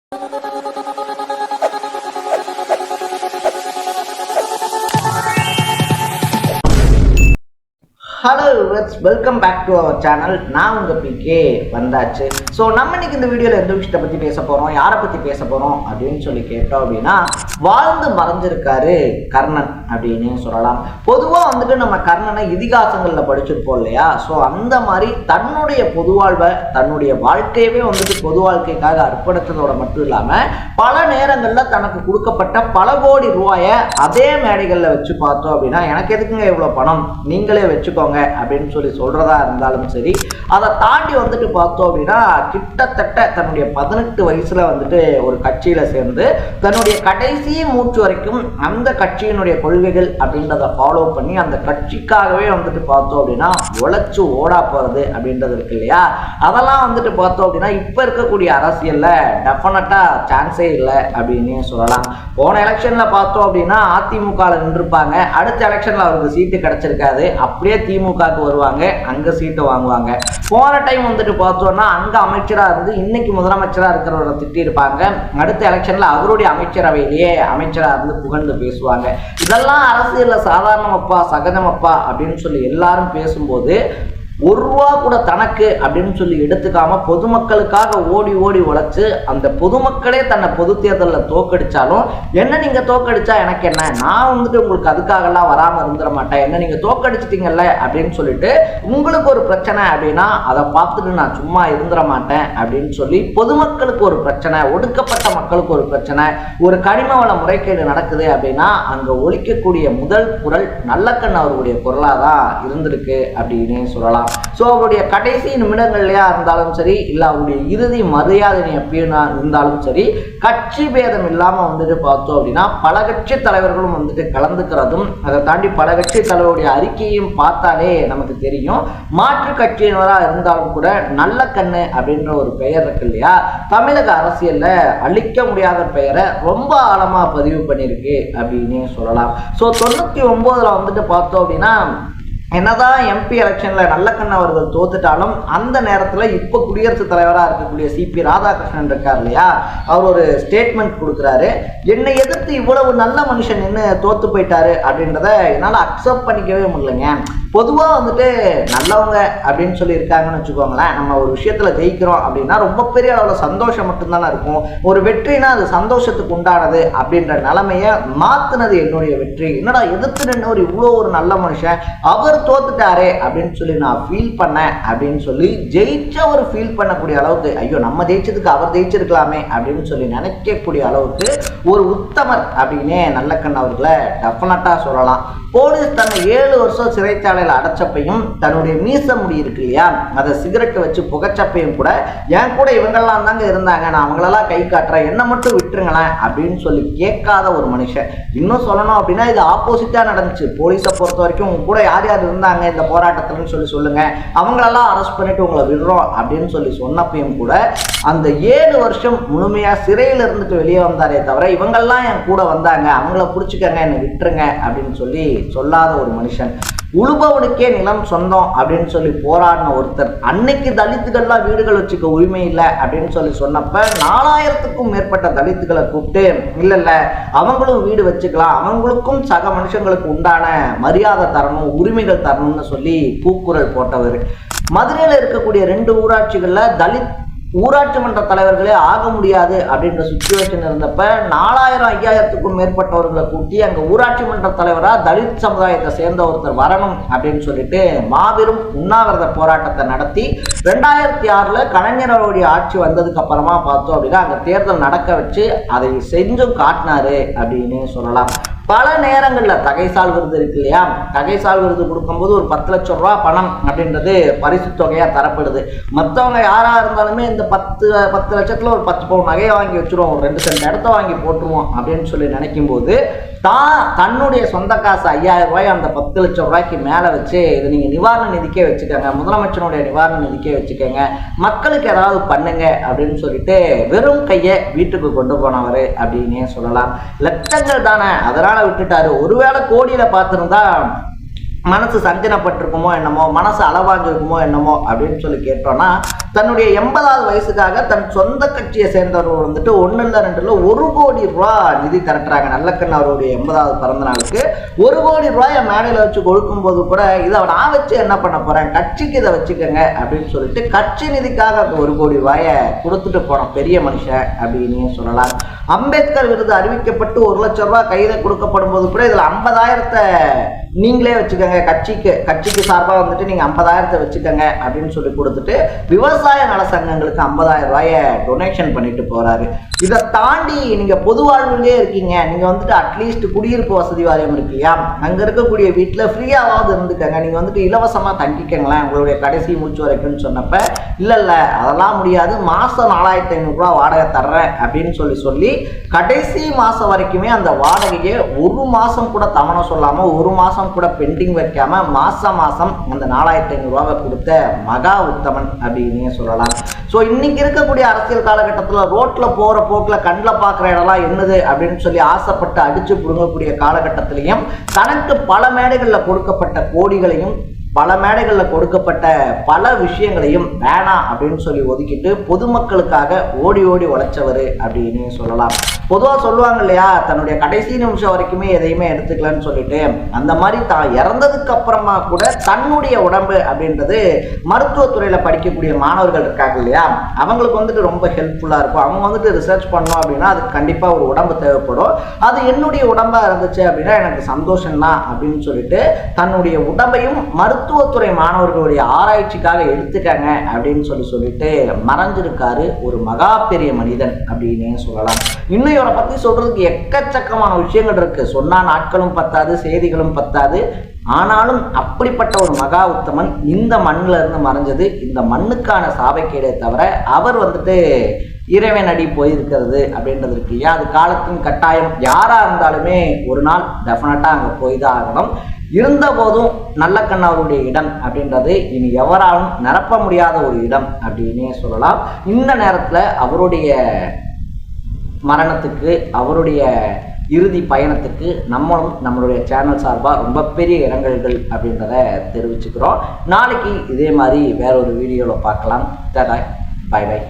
Hello welcome back to our channel. நான் உங்கள் PK வந்தாச்சு. ஸோ நம்ம இன்னைக்கு இந்த வீடியோவில் எந்த விஷயத்தை பற்றி பேச போகிறோம், யாரை பற்றி பேச போகிறோம் அப்படின்னு சொல்லி கேட்டோம் அப்படின்னா, வாழ்ந்து மறைஞ்சிருக்காரு கர்ணன் அப்படின்னு சொல்லலாம். பொதுவாக வந்துட்டு நம்ம கர்ணனை இதிகாசங்களில் படிச்சிருப்போம் இல்லையா? ஸோ அந்த மாதிரி தன்னுடைய பொது வாழ்வை, தன்னுடைய வாழ்க்கையவே வந்துட்டு பொது வாழ்க்கைக்காக அர்ப்பணித்ததோட மட்டும் இல்லாமல் பல நேரங்களில் தனக்கு கொடுக்கப்பட்ட பல கோடி ரூபாயை அதே மேடைகளில் வச்சு பார்த்தோம் அப்படின்னா, எனக்கு எதுக்குங்க இவ்வளோ பணம், நீங்களே வச்சுக்கோங்க அப்படின்னு சொல்லி சொல்றதா இருந்தாலும் சரி, அதை தாண்டி வந்துட்டு பார்த்தோம் அப்படின்னா கிட்டத்தட்ட தன்னுடைய 18 வயசுல வந்துட்டு ஒரு கட்சியில சேர்ந்து தன்னுடைய கடைசி மூச்சு வரைக்கும் அந்த கட்சியினுடைய கொள்கைகள் அப்படின்றத ஃபாலோ பண்ணி அந்த கட்சிக்காகவே வந்துட்டு பார்த்தோம் அப்படின்னா உழைச்சு ஓடா போறது அப்படின்றது இருக்கு இல்லையா? அதெல்லாம் வந்துட்டு பார்த்தோம் அப்படின்னா இப்ப இருக்கக்கூடிய அரசியல்ல டெஃபினட்டா சான்ஸே இல்லை அப்படின்னு சொல்லலாம். போன எலெக்ஷன்ல பார்த்தோம் அப்படின்னா அதிமுக நின்றுப்பாங்க, அடுத்த எலெக்ஷன்ல அவருக்கு சீட்டு கிடைச்சிருக்காது, அப்படியே திமுகவுக்கு வருவாங்க, அங்க சீட்டு வாங்குவாங்க. போன டைம் வந்துட்டு பார்த்தோம்னா அங்க அமைச்சரா இருந்து இன்னைக்கு முதலமைச்சரா இருக்கிறவரை திட்டி இருப்பாங்க, அடுத்த எலெக்ஷன்ல அவருடைய அமைச்சரவையிலேயே அமைச்சரா இருந்து புகழ்ந்து பேசுவாங்க. இதெல்லாம் அரசியல்ல சாதாரணமப்பா, சகஜமப்பா அப்படின்னு சொல்லி எல்லாரும் பேசும்போது ஒரு ரூபா கூட தனக்கு அப்படின்னு சொல்லி எடுத்துக்காம பொதுமக்களுக்காக ஓடி ஓடி உழைச்சு அந்த பொதுமக்களே தன்னை பொது தேர்தலில் தோக்கடிச்சாலும் என்ன நீங்க தோக்கடிச்சா எனக்கு என்ன, நான் வந்துட்டு உங்களுக்கு அதுக்காகலாம் வராம இருந்துட மாட்டேன், என்ன நீங்க தோக்கடிச்சிட்டீங்கல்ல அப்படின்னு சொல்லிட்டு உங்களுக்கு ஒரு பிரச்சனை அப்படின்னா அதை பார்த்துட்டு நான் சும்மா இருந்துட மாட்டேன் அப்படின்னு சொல்லி பொதுமக்களுக்கு ஒரு பிரச்சனை, ஒடுக்கப்பட்ட மக்களுக்கு ஒரு பிரச்சனை, ஒரு கனிம வள முறைகேடு நடக்குது அப்படின்னா அங்க ஒழிக்கக்கூடிய முதல் குரல் நல்லக்கண் அவருடைய குரலாதான் இருந்திருக்கு அப்படின்னு சொல்லலாம். ஸோ அவருடைய கடைசி நிமிடங்கள்லையா இருந்தாலும் சரி, இல்லை அவருடைய இறுதி மரியாதை எப்படின்னா இருந்தாலும் சரி, கட்சி பேதம் இல்லாமல் வந்துட்டு பார்த்தோம் அப்படின்னா பல கட்சி தலைவர்களும் வந்துட்டு கலந்துக்கிறதும், அதை தாண்டி பல கட்சி தலைவருடைய அறிக்கையும் பார்த்தாலே நமக்கு தெரியும். மாற்று கட்சியினராக இருந்தாலும் கூட நல்ல கண்ணு அப்படின்ற ஒரு பெயர் இருக்கு இல்லையா? தமிழக அரசியல்ல அழிக்க முடியாத பெயரை ரொம்ப ஆழமா பதிவு பண்ணியிருக்கு அப்படின்னு சொல்லலாம். ஸோ 99 வந்துட்டு பார்த்தோம் அப்படின்னா என்னதான் எம்பி எலெக்ஷன்ல நல்லக்கண்ண அவர்கள் தோத்துட்டாலும் அந்த நேரத்தில் இப்போ குடியரசுத் தலைவராக இருக்கக்கூடிய சிபி ராதாகிருஷ்ணன் இருக்கார் இல்லையா, அவர் ஒரு ஸ்டேட்மெண்ட் கொடுக்குறாரு, என்னை எதிர்த்து இவ்வளவு நல்ல மனுஷன் என்ன தோத்து போயிட்டாரு அப்படின்றத என்னால் அக்செப்ட் பண்ணிக்கவே முடியலைங்க. பொதுவாக வந்துட்டு நல்லவங்க அப்படின்னு சொல்லி இருக்காங்கன்னு வச்சுக்கோங்களேன், நம்ம ஒரு விஷயத்துல ஜெயிக்கிறோம் அப்படின்னா ரொம்ப பெரிய அளவில் சந்தோஷம் மட்டும்தானே இருக்கும். ஒரு வெற்றினா அது சந்தோஷத்துக்கு உண்டானது அப்படின்ற நிலைமையை மாத்தினது என்னுடைய வெற்றி. என்னடா எதிர்த்து நின்று இவ்வளோ ஒரு நல்ல மனுஷன் அவர் தோத்துட்டாரே அப்படின்னு சொல்லி நான் ஃபீல் பண்ணேன் அப்படின்னு சொல்லி ஜெயிச்சவர் ஃபீல் பண்ணக்கூடிய அளவுக்கு, ஐயோ நம்ம ஜெயிச்சதுக்கு அவர் ஜெயிச்சிருக்கலாமே அப்படின்னு சொல்லி நினைக்கக்கூடிய அளவுக்கு ஒரு உத்தமர் அப்படின்னே நல்லக்கண் அவர்களை டெஃபினட்டா சொல்லலாம். போலீஸ் தன்னை 7 வருஷம் சிறைச்சாலையில் அடைச்சப்பையும் தன்னுடைய மீச முடி இருக்கு இல்லையா, அதை சிகரெட்டு வச்சு புகைச்சப்பையும் கூட என் கூட இவங்கெல்லாம் தாங்க இருந்தாங்க, நான் அவங்களெல்லாம் கை காட்டுறேன், என்ன மட்டும் விட்டுருங்களேன் அப்படின்னு சொல்லி கேட்காத ஒரு மனுஷன். இன்னும் சொல்லணும் அப்படின்னா இது ஆப்போசிட்டா நடந்துச்சு. போலீஸை பொறுத்த வரைக்கும் உங்க கூட யார் யார் இருந்தாங்க இந்த போராட்டத்துலன்னு சொல்லி சொல்லுங்க, அவங்களெல்லாம் அரெஸ்ட் பண்ணிட்டு உங்களை விடுறோம் அப்படின்னு சொல்லி சொன்னப்பையும் கூட அந்த 7 வருஷம் முழுமையா சிறையில் இருந்துட்டு வெளியே வந்தாரே தவிர இவங்கெல்லாம் என் கூட வந்தாங்க, அவங்கள பிடிச்சிக்கங்க, என்னை விட்டுருங்க அப்படின்னு சொல்லி சொல்லாத ஒரு மனுஷன். உழுபவனுக்கே நிலம் சொந்தம் அப்படின்னு சொல்லி போராடின ஒருத்தர் அன்னைக்கு தலித்துகள்லாம் வீடுகள் வச்சுக்க உரிமை இல்லை அப்படின்னு சொல்லி சொன்னப்ப 4000க்கும் மேற்பட்ட தலித்துகளை கூப்பிட்டு இல்ல அவங்களும் வீடு வச்சுக்கலாம், அவங்களுக்கும் சக மனுஷங்களுக்கு உண்டான மரியாதை தரணும், உரிமைகள் தரணும்னு சொல்லி கூக்குரல் போட்டவர். மதுரையில் இருக்கக்கூடிய 2 ஊராட்சிகள்ல தலித் ஊராட்சி மன்ற தலைவர்களே ஆக முடியாது அப்படின்ற சுச்சுவேஷன் இருந்தப்ப 4000-5000க்கும் மேற்பட்டவர்களை கூட்டி அங்க ஊராட்சி மன்ற தலைவரா தலித் சமுதாயத்தை சேர்ந்த ஒருத்தர் வரணும் அப்படின்னு சொல்லிட்டு மாபெரும் உண்ணாவிரத போராட்டத்தை நடத்தி 2006 கலைஞர்களுடைய ஆட்சி வந்ததுக்கு அப்புறமா பார்த்தோம் அப்படின்னா அங்க தேர்தல் நடக்க வச்சு அதை செஞ்சும் காட்டினாரு அப்படின்னு சொல்லலாம். பல நேரங்களில் தகைசால் விருது இருக்கு இல்லையா, தகைசால் விருது கொடுக்கும்போது ஒரு 10 லட்சம் ரூபா பணம் அப்படின்றது பரிசு தொகையாக தரப்படுது. மற்றவங்க யாராக இருந்தாலுமே இந்த 10 லட்சத்தில் ஒரு 10 பவுன் நகையை வாங்கி வச்சுருவோம், ஒரு 2 சென்ட் இடத்த வாங்கி போட்டுருவோம் அப்படின்னு சொல்லி நினைக்கும் போது தன்னுடைய சொந்த காசு 5000 ரூபாய் அந்த 10 லட்சம் ரூபாய்க்கு மேலே வச்சு இதை நீங்கள் நிவாரண நிதிக்கே வச்சுக்கோங்க, முதலமைச்சருடைய நிவாரண நிதிக்கே வச்சுக்கோங்க, மக்களுக்கு ஏதாவது பண்ணுங்க அப்படின்னு சொல்லிட்டு வெறும் கையை வீட்டுக்கு கொண்டு போனவர் அப்படின்னே சொல்லலாம். லட்சங்கள் தானே அதனால விட்டுட்டாரு. ஒருவேளை கோடியில பார்த்திருந்தா மனசு சஞ்சனப்பட்டிருக்குமோ என்னமோ, மனசு அளவாஞ்சிருக்குமோ என்னமோ அப்படின்னு சொல்லி கேட்டோம்னா தன்னுடைய 80வது வயசுக்காக தன் சொந்த கட்சியை சேர்ந்தவர் வந்துட்டு 1 இல்லை 2 இல்லை 1 கோடி ரூபாய் நிதி திரட்டுறாங்க. நல்லக்கண்ணு அவருடைய 80வது பிறந்த நாளுக்கு 1 கோடி ரூபாயை மேடையில் வச்சு கொடுக்கும்போது கூட இதை நான் வச்சு என்ன பண்ண போறேன், கட்சிக்கு இதை வச்சுக்கோங்க அப்படின்னு சொல்லிட்டு கட்சி நிதிக்காக அந்த 1 கோடி ரூபாயை கொடுத்துட்டு போனோம் பெரிய மனுஷன் அப்படின்னு சொல்லலாம். அம்பேத்கர் விருது அறிவிக்கப்பட்டு 1 லட்சம் ரூபாய் கையில் கொடுக்கப்படும் போது கூட இதில் 50,000 நீங்களே வச்சுக்கோங்க, கட்சிக்கு சார்பாக வந்துட்டு நீங்கள் 50,000 வச்சுக்கோங்க அப்படின்னு சொல்லி கொடுத்துட்டு விவசாய நல சங்கங்களுக்கு 50,000 ரூபாயை டொனேஷன் பண்ணிட்டு போறாரு. இதை தாண்டி நீங்க பொது வாழ்விலே இருக்கீங்க, நீங்க வந்துட்டு அட்லீஸ்ட் குடியிருப்பு வசதி வாரியம் இருக்கு இல்லையா, அங்க இருக்கக்கூடிய வீட்டுல ஃப்ரீயாவது இருந்துக்கங்க, நீங்க வந்துட்டு இலவசமா தங்கிக்கங்களேன் உங்களுடைய கடைசி மூச்சு வரைக்கும்னு சொன்னப்ப இல்ல அதெல்லாம் முடியாது, மாசம் 4,500 ரூபாய் வாடகை தர்றேன் அப்படின்னு சொல்லி கடைசி மாசம் வரைக்குமே அந்த வாடகையை 1 மாசம் கூட தவணை சொல்லாம 1 மாசம் கூட பெண்டிங் வைக்காம மாசம் அந்த 4,500 ரூபாவை கொடுத்த மகா உத்தமன் அப்படின்னு சொல்லலாம். ஸோ இன்னைக்கு இருக்கக்கூடிய அரசியல் காலகட்டத்தில் ரோட்ல போற போக்கில் கண்ணில் பார்க்குற இடம்லாம் என்னது அப்படின்னு சொல்லி ஆசைப்பட்டு அடிச்சு புடுங்கக்கூடிய காலகட்டத்திலையும் தனக்கு பல மேடைகளில் கொடுக்கப்பட்ட கோடிகளையும் பல மேடைகளில் கொடுக்கப்பட்ட பல விஷயங்களையும் வேணாம் அப்படின்னு சொல்லி ஒதுக்கிட்டு பொதுமக்களுக்காக ஓடி உழைச்சவர் அப்படின்னு சொல்லலாம். பொதுவாக சொல்லுவாங்க இல்லையா, தன்னுடைய கடைசி நிமிஷம் வரைக்குமே எதையுமே எடுத்துக்கலன்னு சொல்லிட்டு, அந்த மாதிரி தான் இறந்ததுக்கு அப்புறமா கூட தன்னுடைய உடம்பு அப்படின்றது மருத்துவத்துறையில் படிக்கக்கூடிய மாணவர்கள் இருக்காங்க இல்லையா, அவங்களுக்கு வந்துட்டு ரொம்ப ஹெல்ப்ஃபுல்லாக இருக்கும். அவங்க வந்துட்டு ரிசர்ச் பண்ணோம் அப்படின்னா அதுக்கு கண்டிப்பாக ஒரு உடம்பு தேவைப்படும், அது என்னுடைய உடம்பாக இருந்துச்சு அப்படின்னா எனக்கு சந்தோஷம்தான் அப்படின்னு சொல்லிட்டு தன்னுடைய உடம்பையும் மருத்துவத்துறை மாணவர்களுடைய ஆராய்ச்சிக்காக எடுத்துக்காங்க அப்படின்னு சொல்லிட்டு மறைஞ்சிருக்காரு ஒரு மகா பெரிய மனிதன் அப்படின்னு சொல்லலாம். இன்னும் இவரை பத்தி சொல்றதுக்கு எக்கச்சக்கமான விஷயங்கள் இருக்கு, சொன்னா நாட்களும் பத்தாது, செய்திகளும் பத்தாது. ஆனாலும் அப்படிப்பட்ட ஒரு மகா உத்தமன் இந்த மண்ணில் இருந்து மறைஞ்சது இந்த மண்ணுக்கான சாபக்கேடே தவிர அவர் வந்துட்டு இறைவன் அடி போயிருக்கிறது அப்படின்றது இருக்கு இல்லையா, அது காலத்தின் கட்டாயம். யாரா இருந்தாலுமே ஒரு நாள் டெஃபினட்டா அங்க போய் தான் ஆகணும். இருந்த போதும் நல்லக்கண்ணு அவருடைய இடம் அப்படின்றது இனி எவராலும் நிரப்ப முடியாத ஒரு இடம் அப்படின்னே சொல்லலாம். இந்த நேரத்துல அவருடைய மரணத்துக்கு, அவருடைய இறுதி பயணத்துக்கு நம்மளுடைய சேனல் சார்பாக ரொம்ப பெரிய இரங்கல்கள் அப்படின்றத தெரிவிச்சுக்கிறோம். நாளைக்கு இதே மாதிரி வேற ஒரு வீடியோவில் பார்க்கலாம். பாய் பாய்.